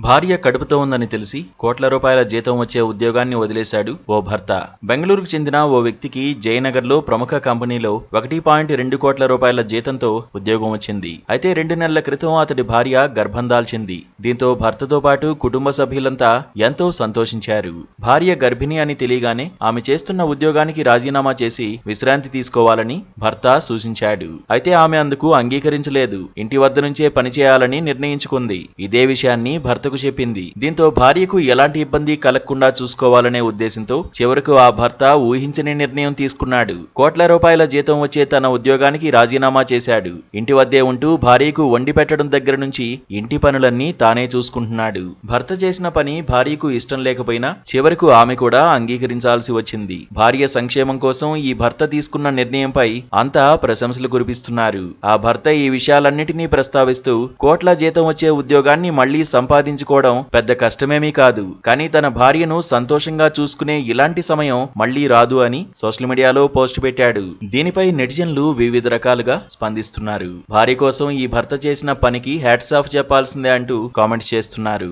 భార్య కడుపుతో ఉందని తెలిసి కోట్ల రూపాయల జీతం వచ్చే ఉద్యోగాన్ని వదిలేశాడు ఓ భర్త. బెంగళూరుకు చెందిన ఓ వ్యక్తికి జయనగర్లో ప్రముఖ కంపెనీలో 1.2 కోట్ల రూపాయల జీతంతో ఉద్యోగం వచ్చింది. అయితే 2 నెలల క్రితం అతడి భార్య గర్భం దాల్చింది. దీంతో భర్తతో పాటు కుటుంబ సభ్యులంతా ఎంతో సంతోషించారు. భార్య గర్భిణి అని తెలియగానే ఆమె చేస్తున్న ఉద్యోగానికి రాజీనామా చేసి విశ్రాంతి తీసుకోవాలని భర్త సూచించాడు. అయితే ఆమె అందుకు అంగీకరించలేదు. ఇంటి వద్ద నుంచే పనిచేయాలని నిర్ణయించుకుంది. ఇదే విషయాన్ని భర్తకు చెప్పింది. దీంతో భార్యకు ఎలాంటి ఇబ్బంది కలగకుండా చూసుకోవాలనే ఉద్దేశంతో చివరకు ఆ భర్త ఊహించని నిర్ణయం తీసుకున్నాడు. కోట్ల రూపాయల జీతం వచ్చే తన ఉద్యోగానికి రాజీనామా చేశాడు. ఇంటి వద్దే ఉంటూ భార్యకు వండి పెట్టడం దగ్గర నుంచి ఇంటి పనులన్నీ తానే చూసుకుంటున్నాడు. భర్త చేసిన పని భార్యకు ఇష్టం లేకపోయినా చివరకు ఆమె కూడా అంగీకరించాల్సి వచ్చింది. భార్య సంక్షేమం కోసం ఈ భర్త తీసుకున్న నిర్ణయంపై అంతా ప్రశంసలు కురిపిస్తున్నారు. ఆ భర్త ఈ విషయాలన్నిటినీ ప్రస్తావిస్తూ కోట్ల జీతం వచ్చే ఉద్యోగాన్ని మళ్లీ సంపాదించుకోవడం పెద్ద కష్టమేమీ కాదు, కానీ తన భార్యను సంతోషంగా చూసుకునే ఇలాంటి సమయం మళ్లీ రాదు అని సోషల్ మీడియాలో పోస్ట్ పెట్టాడు. దీనిపై నెటిజన్లు వివిధ రకాలుగా స్పందిస్తున్నారు. భార్య కోసం ఈ భర్త చేసిన పనికి హ్యాట్స్ ఆఫ్ చెప్పాల్సిందే అంటూ కామెంట్స్ చేస్తున్నారు.